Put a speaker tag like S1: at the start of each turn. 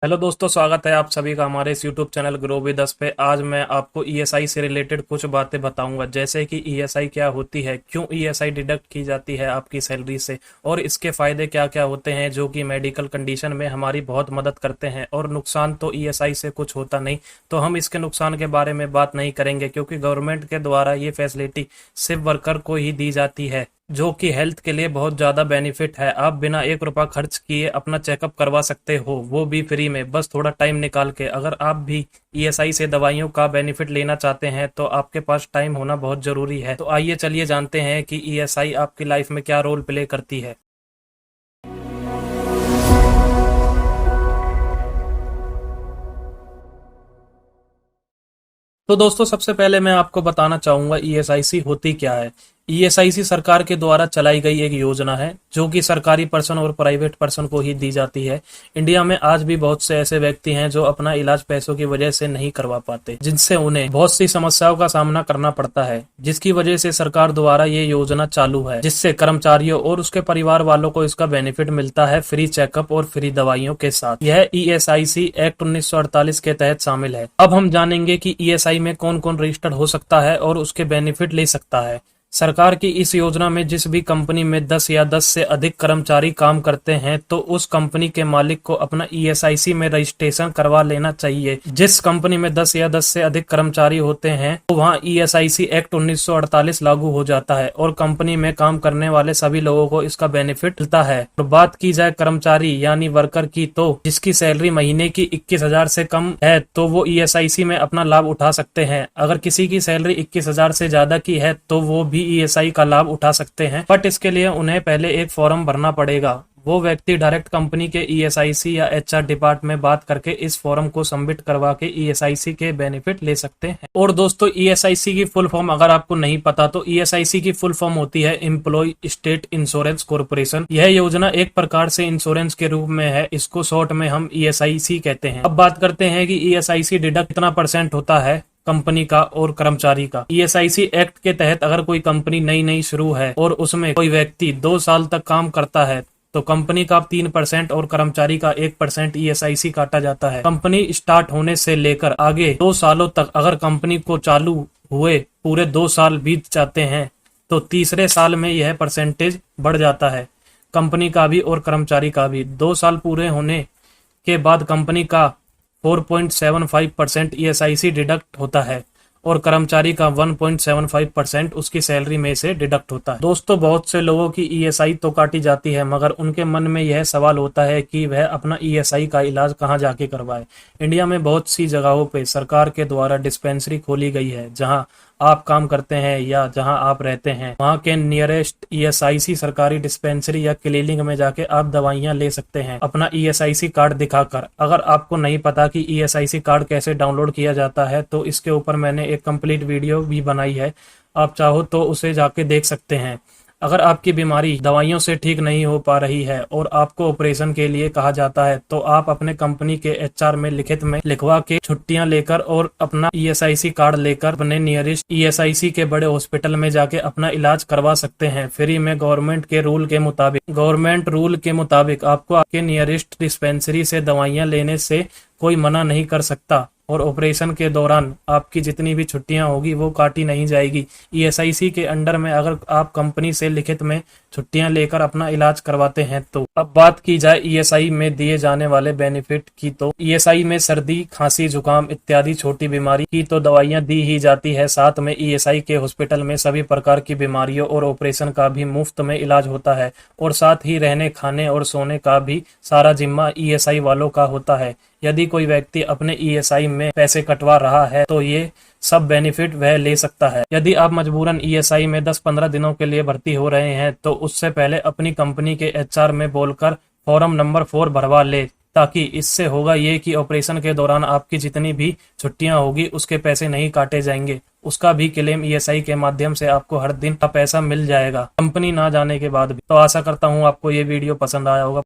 S1: Hello दोस्तों, स्वागत है आप सभी का हमारे इस YouTube channel grow with us पे। आज मैं आपको ईएसआई से रिलेटेड कुछ बातें बताऊंगा, जैसे कि ईएसआई क्या होती है, क्यों ईएसआई डिडक्ट की जाती है आपकी सैलरी से, और इसके फायदे क्या क्या होते हैं जो कि मेडिकल कंडीशन में हमारी बहुत मदद करते हैं। और नुकसान तो ईएसआई से कुछ होता नहीं, तो हम इसके नुकसान के बारे में बात नहीं करेंगे, क्योंकि गवर्नमेंट के द्वारा ये फैसिलिटी सिर्फ वर्कर को ही दी जाती है, जो कि हेल्थ के लिए बहुत ज़्यादा बेनिफिट है। आप बिना 1 रुपया खर्च किए अपना चेकअप करवा सकते हो, वो भी फ्री में, बस थोड़ा टाइम निकाल के। अगर आप भी ईएसआई से दवाइयों का बेनिफिट लेना चाहते हैं तो आपके पास टाइम होना बहुत ज़रूरी है। तो आइए चलिए जानते हैं कि ईएसआई आपकी लाइफ में क्या रोल प्ले करती है। तो दोस्तों, सबसे पहले मैं आपको बताना चाहूंगा ईएसआईसी होती क्या है। ईएसआईसी सरकार के द्वारा चलाई गई एक योजना है, जो कि सरकारी पर्सन और प्राइवेट पर्सन को ही दी जाती है। इंडिया में आज भी बहुत से ऐसे व्यक्ति हैं जो अपना इलाज पैसों की वजह से नहीं करवा पाते, जिनसे उन्हें बहुत सी समस्याओं का सामना करना पड़ता है, जिसकी वजह से सरकार द्वारा ये योजना चालू है, जिससे कर्मचारियों और उसके परिवार वालों को इसका बेनिफिट मिलता है, फ्री चेकअप और फ्री दवाइयों के साथ। यह ईएसआईसी एक्ट 1948 के तहत शामिल है। अब हम जानेंगे कि ईएसआई में कौन कौन रजिस्टर्ड हो सकता है और उसके बेनिफिट ले सकता है। सरकार की इस योजना में जिस भी कंपनी में 10 या 10 से अधिक कर्मचारी काम करते हैं, तो उस कंपनी के मालिक को अपना ईएसआईसी में रजिस्ट्रेशन करवा लेना चाहिए। जिस कंपनी में 10 या 10 से अधिक कर्मचारी होते हैं, तो वहां ईएसआईसी एक्ट 1948 लागू हो जाता है और कंपनी में काम करने वाले सभी लोगों को इसका बेनिफिट मिलता है। और बात की जाए कर्मचारी यानी वर्कर की, तो जिसकी सैलरी महीने की 21,000 से कम है, तो वो ईएसआईसी में अपना लाभ उठा सकते हैं। अगर किसी की सैलरी 21,000 से ज्यादा की है, तो वो भी ईएसआई का लाभ उठा सकते हैं, बट इसके लिए उन्हें पहले एक फॉर्म भरना पड़ेगा। वो व्यक्ति डायरेक्ट कंपनी के ईएसआईसी या एचआर डिपार्टमेंट में बात करके इस फॉर्म को सबमिट करवा के ईएसआईसी के बेनिफिट ले सकते हैं। और दोस्तों, ईएसआईसी की फुल फॉर्म अगर आपको नहीं पता, तो ईएसआईसी की फुल फॉर्म होती है एम्प्लॉय स्टेट इंश्योरेंस कॉर्पोरेशन। यह योजना एक प्रकार से इंश्योरेंस के रूप में है, इसको शॉर्ट में हम ईएसआईसी कहते हैं। अब बात करते हैं कि ईएसआईसी डिडक्ट कितना % होता है कंपनी का और कर्मचारी का। ईएसआईसी एक्ट के तहत अगर कोई कंपनी नई शुरू है और उसमें कोई व्यक्ति 2 साल तक काम करता है, तो कंपनी का 3% और कर्मचारी का 1% ईएसआईसी काटा जाता है। कंपनी स्टार्ट होने से लेकर आगे 2 सालों तक अगर कंपनी को चालू हुए पूरे 2 साल बीत जाते हैं, तो तीसरे साल में यह परसेंटेज बढ़ जाता है, कंपनी का भी और कर्मचारी का भी। 2 साल पूरे होने के बाद कंपनी का 4.75% ईएसआईसी डिडक्ट होता है और कर्मचारी का 1.75% उसकी सैलरी में से डिडक्ट होता है। दोस्तों, बहुत से लोगों की ईएसआई तो काटी जाती है, मगर उनके मन में यह सवाल होता है कि वह अपना ईएसआई का इलाज कहां जाके करवाए। इंडिया में बहुत सी जगहों पे सरकार के द्वारा डिस्पेंसरी खोली गई है, जहां आप काम करते हैं या जहां आप रहते हैं, वहां के नियरेस्ट ईएसआईसी सरकारी डिस्पेंसरी या क्लिनिक में जाके आप दवाइयां ले सकते हैं अपना ईएसआईसी कार्ड दिखाकर। अगर आपको नहीं पता कि ईएसआईसी कार्ड कैसे डाउनलोड किया जाता है, तो इसके ऊपर मैंने एक कंप्लीट वीडियो भी बनाई है, आप चाहो तो उसे जाके देख सकते हैं। अगर आपकी बीमारी दवाइयों से ठीक नहीं हो पा रही है और आपको ऑपरेशन के लिए कहा जाता है, तो आप अपने कंपनी के एचआर में लिखित में लिखवा के छुट्टियां लेकर और अपना ईएसआईसी कार्ड लेकर अपने नियरेस्ट ईएसआईसी के बड़े हॉस्पिटल में जाके अपना इलाज करवा सकते हैं फ्री में। गवर्नमेंट रूल के मुताबिक आपको आपके नियरेस्ट डिस्पेंसरी से दवाइयां लेने से कोई मना नहीं कर सकता, और ऑपरेशन के दौरान आपकी जितनी भी छुट्टियां होगी वो काटी नहीं जाएगी। ईएसआईसी के अंडर में अगर आप कंपनी से लिखित में छुट्टियां लेकर अपना इलाज करवाते हैं तो। अब बात की जाए ईएसआई में दिए जाने वाले बेनिफिट की, तो ईएसआई में सर्दी, खांसी, जुकाम इत्यादि छोटी बीमारी की तो दवाइयां दी ही जाती है। साथ में ईएसआई के हॉस्पिटल में सभी प्रकार की बीमारियों और ऑपरेशन का भी मुफ्त में इलाज होता है, और साथ ही रहने, खाने और सोने का भी सारा जिम्मा ईएसआई वालों का होता है। यदि कोई व्यक्ति अपने ईएसआई में पैसे कटवा रहा है, तो ये सब बेनिफिट वह ले सकता है। यदि आप मजबूरन ईएसआई में 10-15 दिनों के लिए भर्ती हो रहे हैं, तो उससे पहले अपनी कंपनी के एचआर में बोलकर फॉर्म नंबर 4 भरवा ले, ताकि इससे होगा ये कि ऑपरेशन के दौरान आपकी जितनी भी छुट्टियां होगी उसके पैसे नहीं काटे जाएंगे। उसका भी क्लेम ईएसआई के माध्यम से आपको हर दिन का पैसा मिल जाएगा, कंपनी ना जाने के बाद भी। तो आशा करता हूँ आपको ये वीडियो पसंद आया होगा।